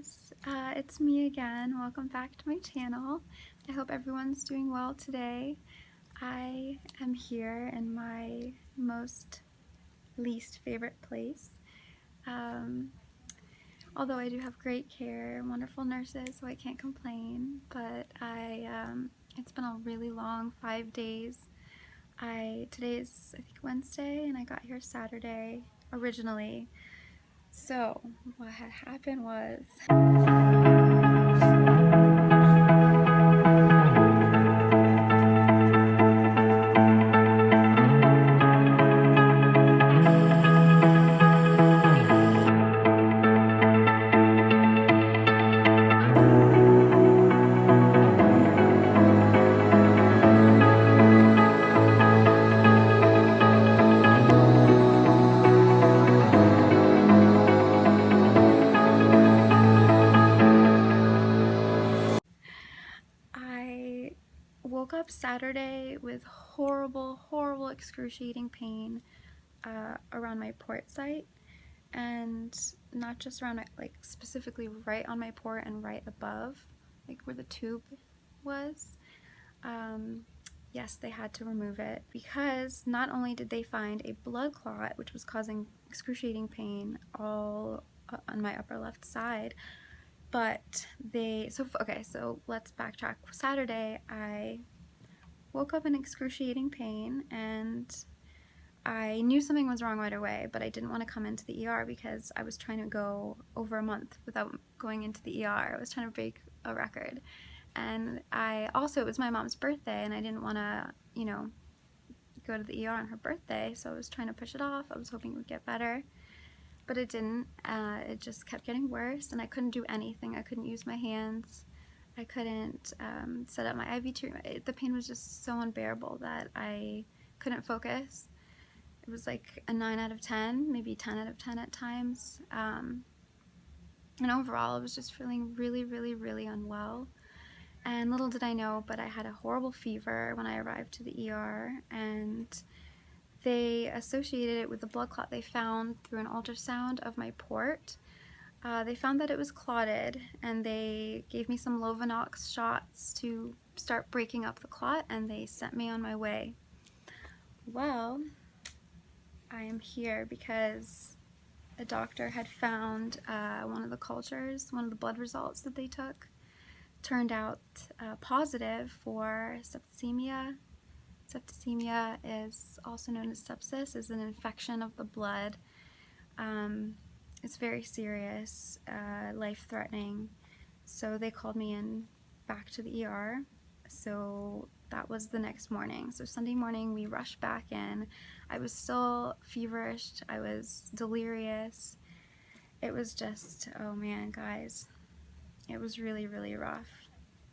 guys, it's me again. Welcome back to my channel. I hope everyone's doing well today. I am here in my most least favorite place. Although I do have great care, wonderful nurses, so I can't complain, but it's been a really long 5 days. Today is, I think, Wednesday, and I got here Saturday originally. So what had happened was I woke up Saturday with horrible excruciating pain around my port site, and not just around my, like, specifically right on my port and right above, like where the tube was. Yes, they had to remove it because not only did they find a blood clot, which was causing excruciating pain all on my upper left side, but so let's backtrack. Saturday, I woke up in excruciating pain, and I knew something was wrong right away, but I didn't want to come into the ER because I was trying to go over a month without going into the ER. I was trying to break a record. And it was my mom's birthday, and I didn't want to, go to the ER on her birthday, so I was trying to push it off. I was hoping it would get better, but it didn't. It just kept getting worse, and I couldn't do anything. I couldn't use my hands. I couldn't set up my IV treatment. The pain was just so unbearable that I couldn't focus. It was like a 9 out of 10, maybe 10 out of 10 at times. And overall, I was just feeling really unwell. And little did I know, but I had a horrible fever when I arrived to the ER, and they associated it with the blood clot they found through an ultrasound of my port. They found that it was clotted, and they gave me some Lovenox shots to start breaking up the clot, and they sent me on my way. Well, I am here because a doctor had found one of the cultures, one of the blood results that they took, turned out positive for septicemia. Septicemia is also known as sepsis, is an infection of the blood. It's very serious, life-threatening. So they called me in back to the ER. So that was the next morning. So Sunday morning we rushed back in. I was still feverish. I was delirious. It was just, oh man, guys. It was really rough.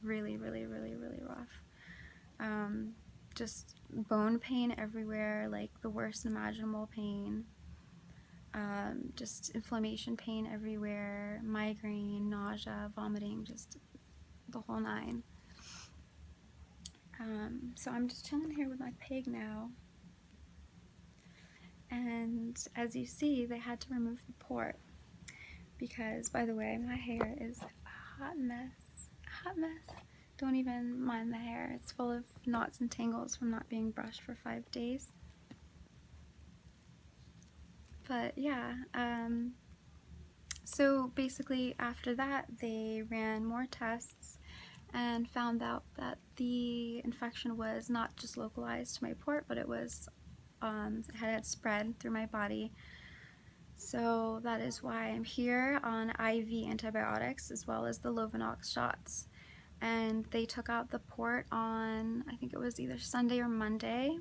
Really rough. Just bone pain everywhere, like the worst imaginable pain. Just inflammation pain everywhere, migraine, nausea, vomiting, just the whole nine. So I'm just chilling here with my pig now. And as you see, they had to remove the port because, by the way, my hair is a hot mess. Don't even mind the hair. It's full of knots and tangles from not being brushed for 5 days. But yeah, so basically after that they ran more tests and found out that the infection was not just localized to my port, but it was it had spread through my body. So that is why I'm here on IV antibiotics as well as the Lovenox shots. And they took out the port on, I think it was either Sunday or Monday.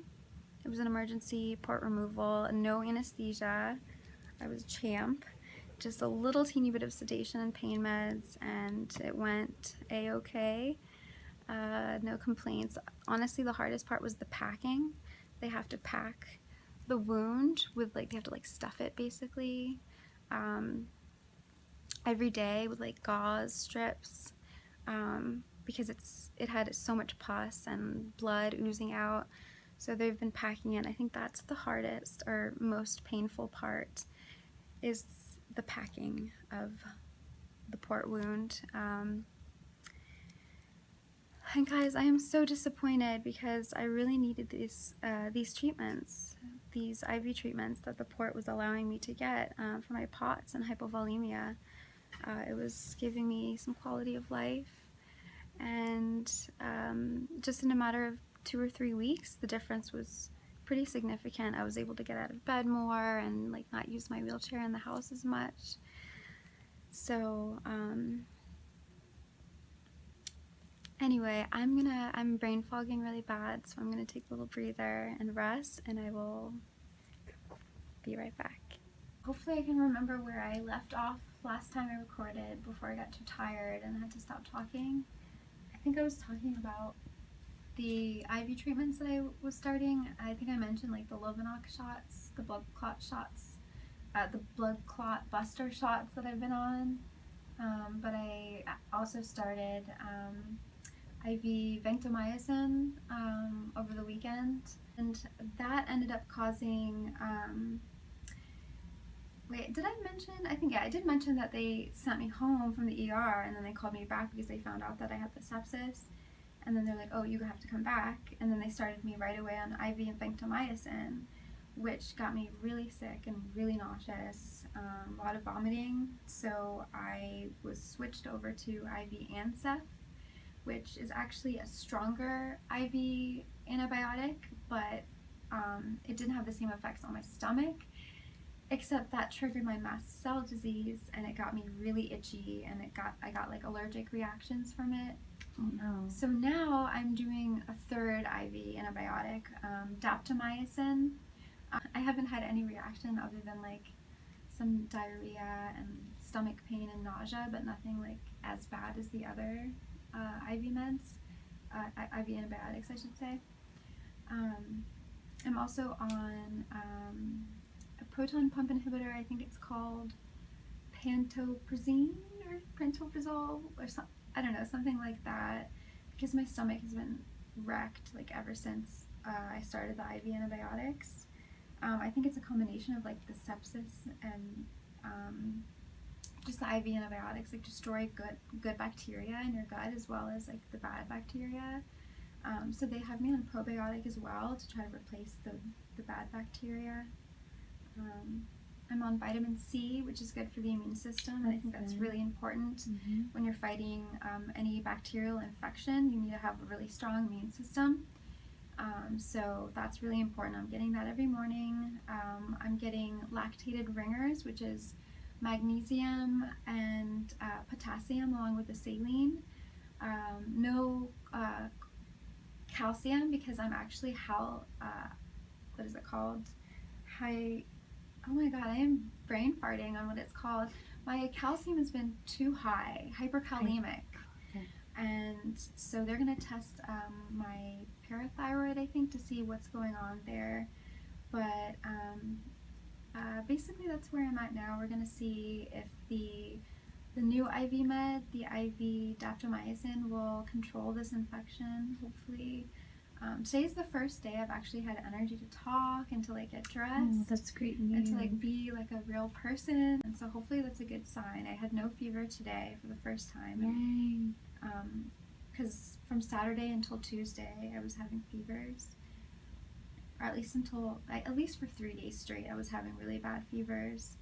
It was an emergency port removal, no anesthesia. I was a champ. Just a little teeny bit of sedation and pain meds, and it went a-okay. No complaints. Honestly, the hardest part was the packing. They have to pack the wound with, like, they have to, like, stuff it, basically, every day with, like, gauze strips, because it had so much pus and blood oozing out. So they've been packing it. I think that's the hardest or most painful part, is the packing of the port wound. And guys, I am so disappointed because I really needed these treatments, these IV treatments that the port was allowing me to get for my POTS and hypovolemia. It was giving me some quality of life, and just in a matter of 2 or 3 weeks, the difference was pretty significant. I was able to get out of bed more and like not use my wheelchair in the house as much. So anyway, I'm brain fogging really bad, so I'm gonna take a little breather and rest, and I will be right back. Hopefully I can remember where I left off last time I recorded before I got too tired and had to stop talking. I think I was talking about the IV treatments that I was starting. I think I mentioned like the Lovenox shots, the blood clot shots, the blood clot buster shots that I've been on, but I also started IV vancomycin over the weekend, and that ended up causing, wait, did I mention? I think, yeah, I did mention that they sent me home from the ER, and then they called me back because they found out that I had the sepsis, and then they're like, oh, you have to come back, and then they started me right away on IV vancomycin, which got me really sick and really nauseous, a lot of vomiting, so I was switched over to IV Ansef, which is actually a stronger IV antibiotic, but it didn't have the same effects on my stomach, except that triggered my mast cell disease, and it got me really itchy, and I got like allergic reactions from it. Oh no. So now I'm doing a third IV antibiotic, daptomycin. I haven't had any reaction other than like some diarrhea and stomach pain and nausea, but nothing like as bad as the other IV meds, IV antibiotics, I should say. I'm also on a proton pump inhibitor. I think it's called pantoprazole or something. I don't know, something like that, because my stomach has been wrecked like ever since I started the IV antibiotics. I think it's a combination of like the sepsis and just the IV antibiotics like destroy good bacteria in your gut as well as like the bad bacteria. So they have me on probiotic as well to try to replace the bad bacteria. I'm on vitamin C, which is good for the immune system, and I think that's really important when you're fighting any bacterial infection. You need to have a really strong immune system. So that's really important. I'm getting that every morning. I'm getting lactated ringers, which is magnesium and potassium along with the saline. No calcium, because I'm actually what is it called? Oh my god, I am brain farting on what it's called. My calcium has been too high, hyperkalemic. Okay. And so they're going to test my parathyroid, I think, to see what's going on there. But basically that's where I'm at now. We're going to see if the new IV med, the IV daptomycin, will control this infection, hopefully. Today's the first day I've actually had energy to talk and to like get dressed. Oh, that's great news. And to like be like a real person. And so hopefully that's a good sign. I had no fever today for the first time. Yay. Because from Saturday until Tuesday I was having fevers. Or at least for 3 days straight I was having really bad fevers.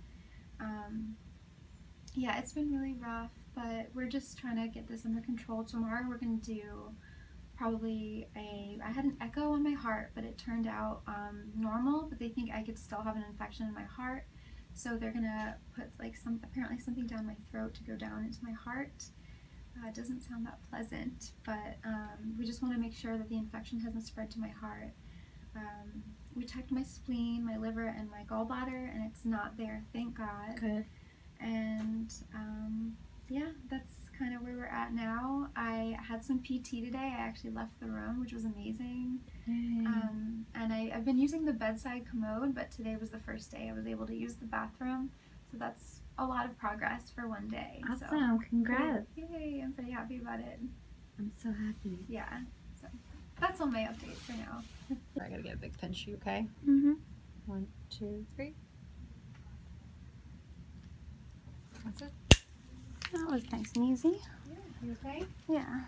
Yeah, it's been really rough, but we're just trying to get this under control. Tomorrow we're going to do probably I had an echo on my heart, but it turned out normal, but they think I could still have an infection in my heart. So they're going to put like apparently something down my throat to go down into my heart. It doesn't sound that pleasant, but we just want to make sure that the infection hasn't spread to my heart. We checked my spleen, my liver, and my gallbladder, and it's not there, thank God. Good. And yeah, that's kind of where we're at now. I had some PT today. I actually left the room, which was amazing. And I've been using the bedside commode, but today was the first day I was able to use the bathroom. So that's a lot of progress for one day. Awesome. So, Congrats. Yay, I'm pretty happy about it. I'm so happy. Yeah, so that's all my update for now. I gotta get a big pinch, you okay? Mm-hmm. 1, 2, 3. That's it. Oh. That was nice and easy. Yeah, you okay? Yeah.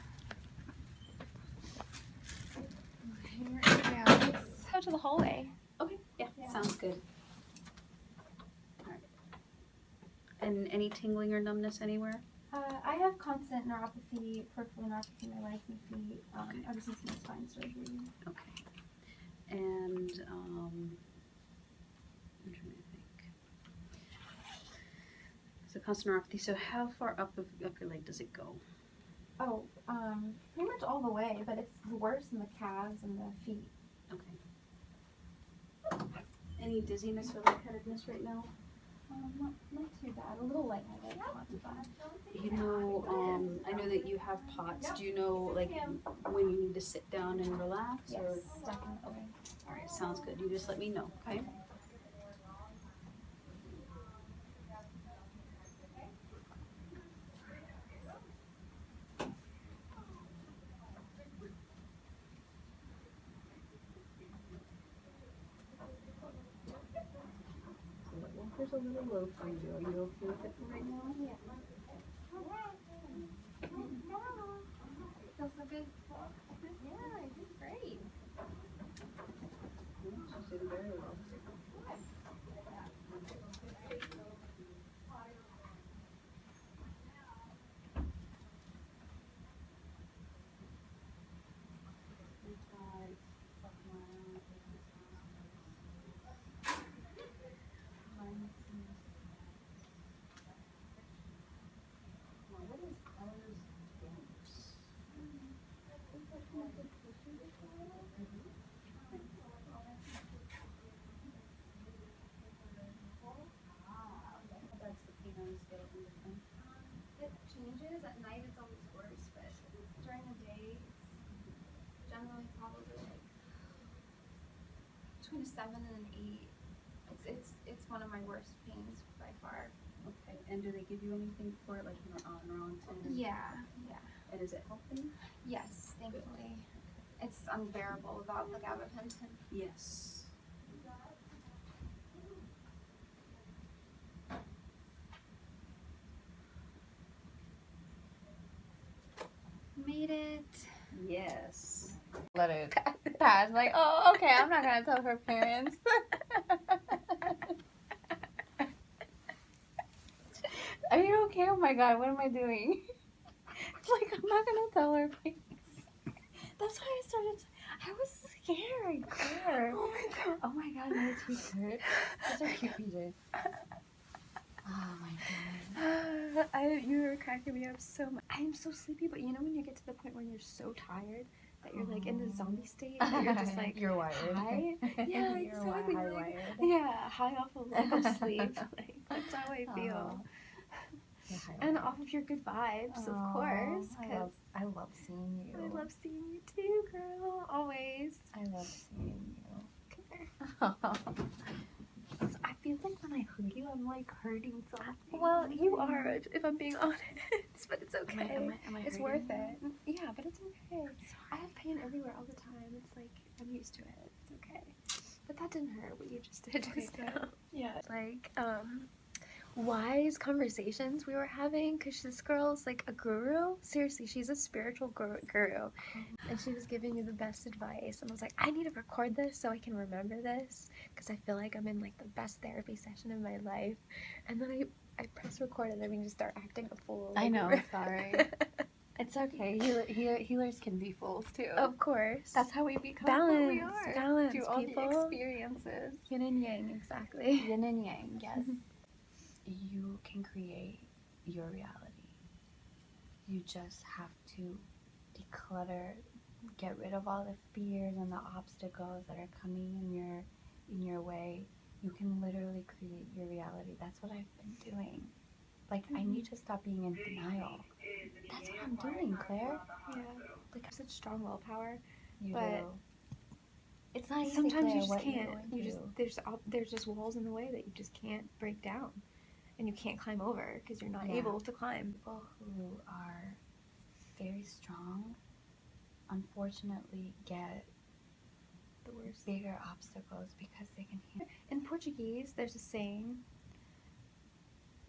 Go to the hallway. Okay, yeah, sounds good. Alright. And any tingling or numbness anywhere? I have constant neuropathy, peripheral neuropathy in my legs and feet ever since my spine surgery. Okay. And, I'm trying to think. So constant neuropathy, so how far up your leg does it go? Oh, pretty much all the way, but it's worse in the calves and the feet. Okay. Any dizziness or lightheadedness right now? Not too bad. A little lightheaded, not too bad. You know, I know that you have POTS. Do you know, like, when you need to sit down and relax? Yes, Or? definitely. All right, sounds good. You just let me know, okay? So the walker's a little low for you. Are you okay with it for right now? Yeah. Feels so good. Yeah, I did great. No, she's doing very well. That's the pain on the scale from the front. It changes. At night it's always worse, but during the day it's generally probably like between a 7 and an 8. It's one of my worst pains by far. Okay, and do they give you anything for it, like Neurontin? Yeah. And is it helping? Yes, thankfully. It's unbearable without the gabapentin. Yes. Made it. Yes. Let it pass. Like, oh, okay, I'm not gonna tell her parents. Are you okay? Oh my god, what am I doing? Like, I'm not gonna tell her, please. That's why I started. I was scared, Claire. Oh my god. Oh my god, my teeth hurt. Those are cute, PJ. Oh my god. You were cracking me up so much. I am so sleepy, but you know when you get to the point where you're so tired that you're like in the zombie state, that you're just like you're wired. high? Yeah, You're exactly. high Like, wired. yeah, high off a lump of sleep. Like that's how I feel. You're high And wired. off of your good vibes, of course. Because I love seeing you. I love seeing you too, girl. Always. I love seeing you. Come here. I feel like when I hug you, I'm like hurting something. Well, you are, if I'm being honest, but it's okay. Am I It's hurting worth you? it. Yeah, but it's okay. I have pain everywhere all the time. It's like I'm used to it. It's okay. But that didn't hurt what you just did just now. Yeah. Like wise conversations we were having, because this girl's like a guru. Seriously, she's a spiritual guru. And she was giving me the best advice, and I was like, I need to record this so I can remember this, because I feel like I'm in like the best therapy session of my life. And then I press record and then we just start acting a fool. I know, sorry. It's okay. Healers can be fools too. Of course. That's how we become balance, who we are. balance, Through all people. the experiences. Yin and yang, exactly. Yin and yang, yes. You can create your reality. You just have to declutter, get rid of all the fears and the obstacles that are coming in your way. You can literally create your reality. That's what I've been doing. Like, I need to stop being in denial. That's what I'm doing, Claire. Yeah. Like I have such strong willpower. You But do. It's not easy, sometimes Claire, you just what you're can't. going You just through. there's just walls in the way that you just can't break down, and you can't climb over because you're not Yeah. able to climb. People who are very strong, unfortunately, get The worst. bigger obstacles because they can handle. In Portuguese, there's a saying.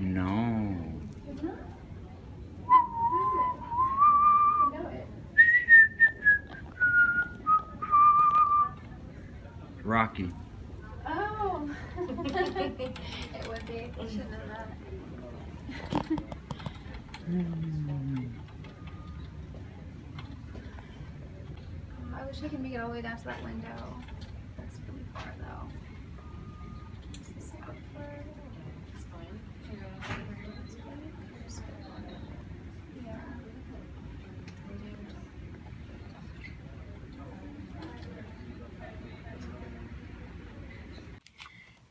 No. Rocky. Oh! It would be. You should know that. I wish I could make it all the way down to that window. That's really far though. Is this awkward? It's fine. Yeah.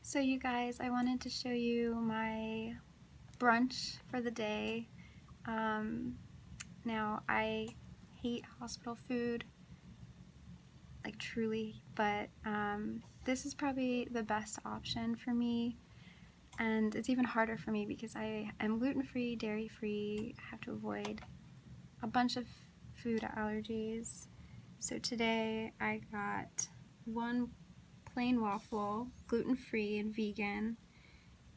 So you guys, I wanted to show you my brunch for the day. Now I hate hospital food, like truly, but this is probably the best option for me, and it's even harder for me because I am gluten-free, dairy-free, I have to avoid a bunch of food allergies. So today I got one plain waffle, gluten-free and vegan,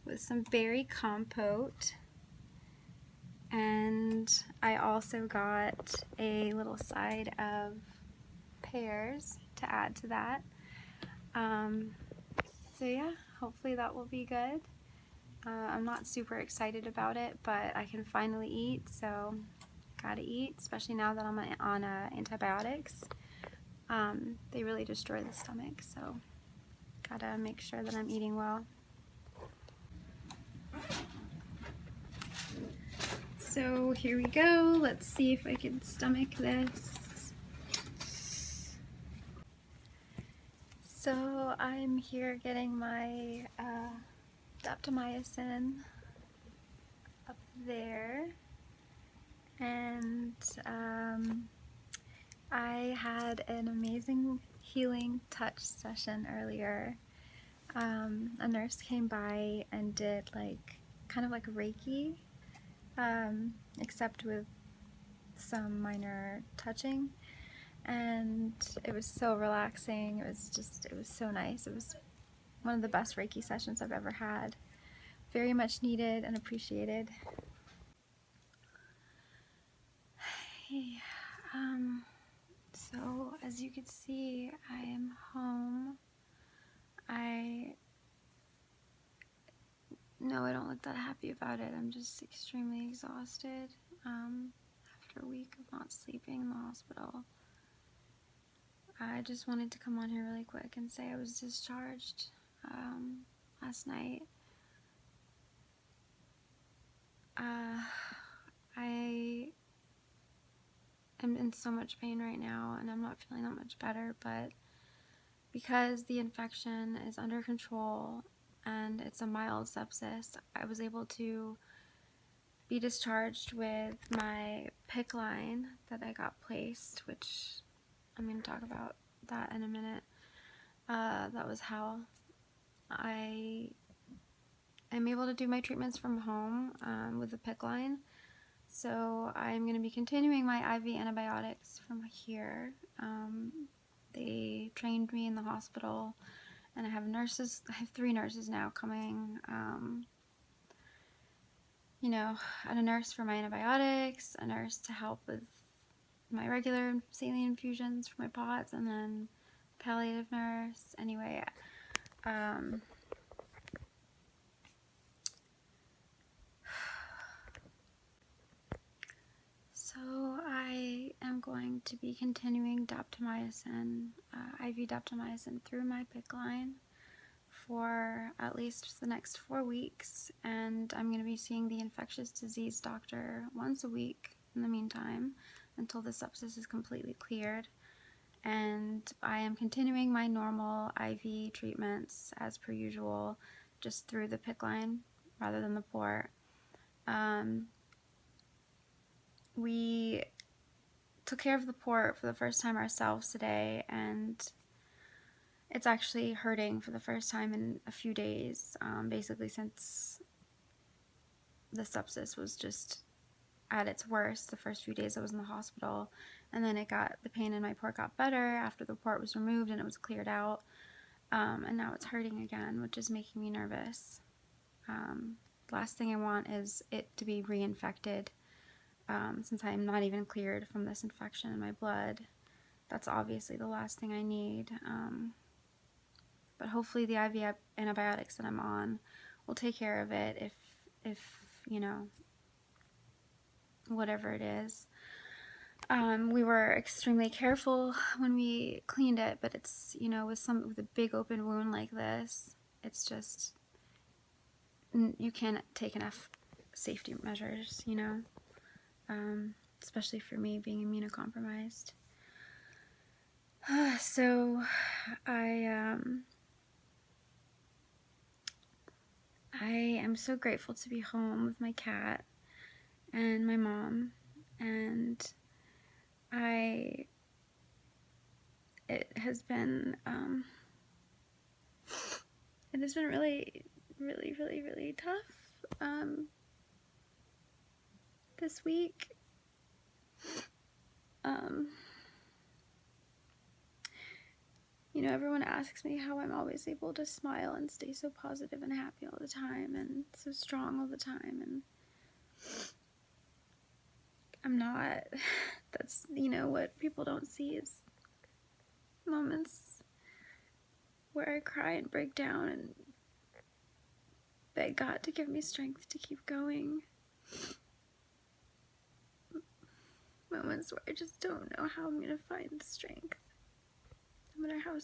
with some berry compote, and I also got a little side of pears to add to that. So yeah, hopefully that will be good. I'm not super excited about it, but I can finally eat, so gotta eat, especially now that I'm on antibiotics. They really destroy the stomach, so gotta make sure that I'm eating well. So here we go. Let's see if I can stomach this. So I'm here getting my daptomycin up there, and I had an amazing healing touch session earlier. A nurse came by and did kind of like Reiki, except with some minor touching, and it was so relaxing. It was so nice. It was one of the best Reiki sessions I've ever had. Very much needed and appreciated. Hey, so as you can see, I am home. No, I don't look that happy about it. I'm just extremely exhausted after a week of not sleeping in the hospital. I just wanted to come on here really quick and say I was discharged last night. I am in so much pain right now, and I'm not feeling that much better, but because the infection is under control and it's a mild sepsis, I was able to be discharged with my Picc line that I got placed, which I'm going to talk about that in a minute. That was how I am able to do my treatments from home with the Picc line. So I'm going to be continuing my IV antibiotics from here. They trained me in the hospital, and I have 3 nurses now coming, and a nurse for my antibiotics, a nurse to help with my regular saline infusions for my POTS, and then palliative nurse. Anyway, so I am going to be continuing daptomycin, IV daptomycin through my Picc line for at least the next 4 weeks, and I'm going to be seeing the infectious disease doctor once a week in the meantime until the sepsis is completely cleared. And I am continuing my normal IV treatments as per usual, just through the Picc line rather than the port. We took care of the port for the first time ourselves today, and it's actually hurting for the first time in a few days, basically since the sepsis was just at its worst. The first few days I was in the hospital, and then the pain in my port got better after the port was removed and it was cleared out, and now it's hurting again, which is making me nervous. Last thing I want is it to be reinfected, since I'm not even cleared from this infection in my blood. That's obviously the last thing I need. But hopefully the IV antibiotics that I'm on will take care of it if you know, whatever it is. We were extremely careful when we cleaned it, but it's, you know, with a big open wound like this, it's just, you can't take enough safety measures, you know, especially for me being immunocompromised. So I am so grateful to be home with my cat and my mom, and it has been really, really, really, really tough this week. You know, everyone asks me how I'm always able to smile and stay so positive and happy all the time and so strong all the time, and I'm not. That's, you know, what people don't see is moments where I cry and break down and beg God to give me strength to keep going. Moments where I just don't know how I'm gonna find the strength, no matter how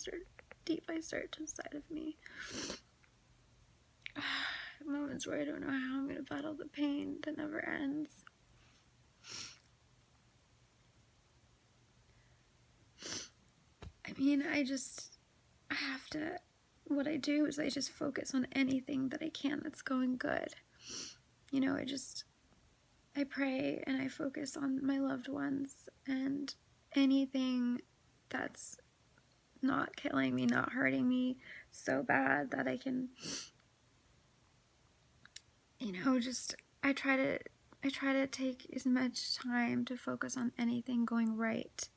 deep I search inside of me. Moments where I don't know how I'm gonna battle the pain that never ends. I mean, what I do is I just focus on anything that I can that's going good. You know, I pray and I focus on my loved ones and anything that's not killing me, not hurting me so bad that I can, you know, I try to take as much time to focus on anything going right.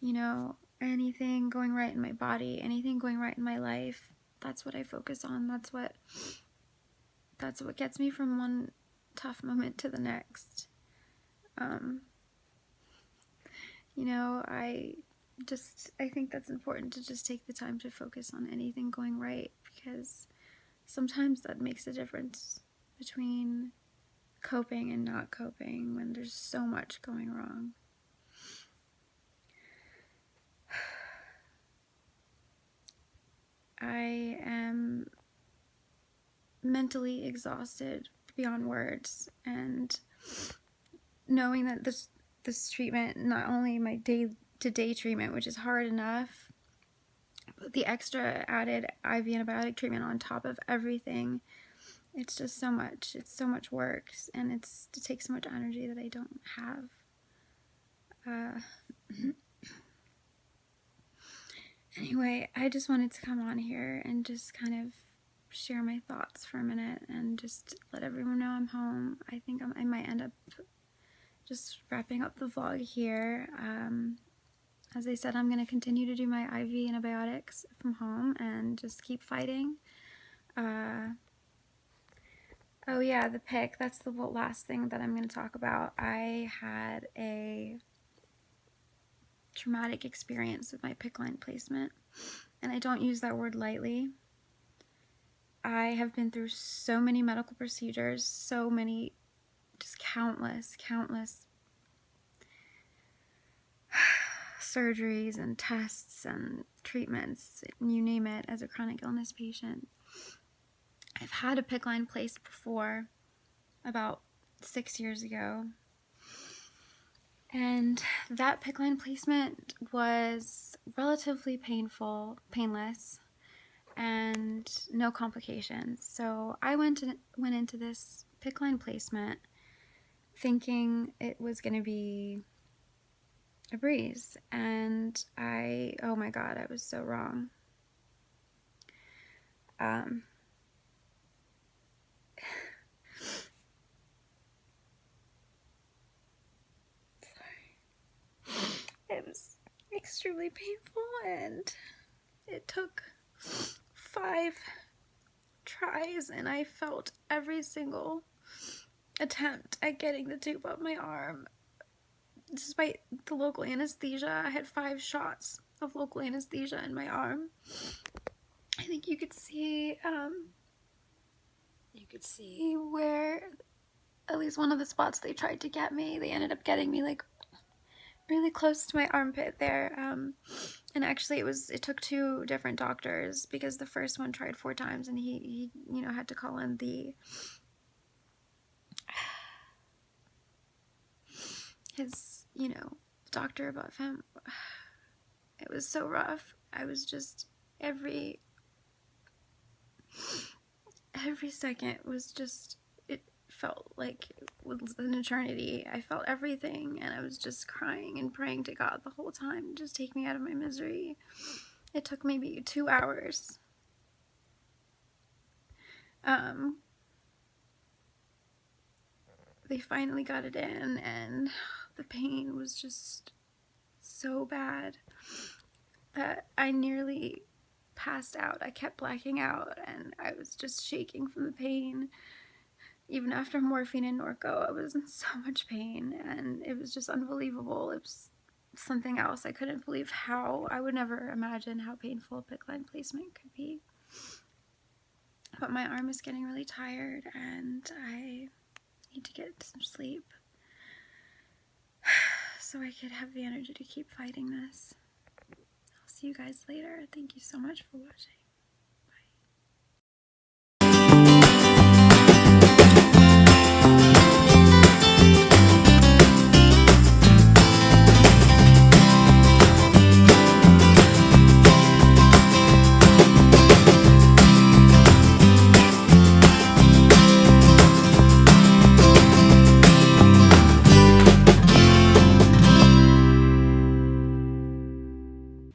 You know, anything going right in my body, anything going right in my life. That's what I focus on. That's what gets me from one tough moment to the next. You know, I think that's important to just take the time to focus on anything going right, because sometimes that makes a difference between coping and not coping when there's so much going wrong. I am mentally exhausted beyond words, and knowing that this treatment, not only my day-to-day treatment, which is hard enough, but the extra added IV antibiotic treatment on top of everything, it's just so much. It's so much work, and it takes so much energy that I don't have. Anyway, I just wanted to come on here and just kind of share my thoughts for a minute and just let everyone know I'm home. I think I might end up just wrapping up the vlog here. As I said, I'm going to continue to do my IV antibiotics from home and just keep fighting. Oh yeah, the Picc, that's the last thing that I'm going to talk about. I had a traumatic experience with my Picc line placement, and I don't use that word lightly. I have been through so many medical procedures, so many, just countless surgeries and tests and treatments, you name it, as a chronic illness patient. I've had a Picc line placed before, about 6 years ago. And that Picc line placement was relatively painless, and no complications. So I went into this Picc line placement thinking it was going to be a breeze, and oh my God, I was so wrong. It was extremely painful, and it took 5 tries, and I felt every single attempt at getting the tube up my arm. Despite the local anesthesia, I had 5 shots of local anesthesia in my arm. I think you could see where at least one of the spots they tried to get me, they ended up getting me like really close to my armpit there. And actually it took 2 different doctors, because the first one tried 4 times, and he had to call in his doctor above him. It was so rough. I was just every second was just, it felt like it was an eternity. I felt everything, and I was just crying and praying to God the whole time, just take me out of my misery. It took maybe 2 hours. They finally got it in, and the pain was just so bad that I nearly passed out. I kept blacking out, and I was just shaking from the pain. Even after morphine and Norco, I was in so much pain, and it was just unbelievable. It was something else. I couldn't believe how, I would never imagine how painful a PICC line placement could be. But my arm is getting really tired, and I need to get some sleep so I could have the energy to keep fighting this. I'll see you guys later. Thank you so much for watching.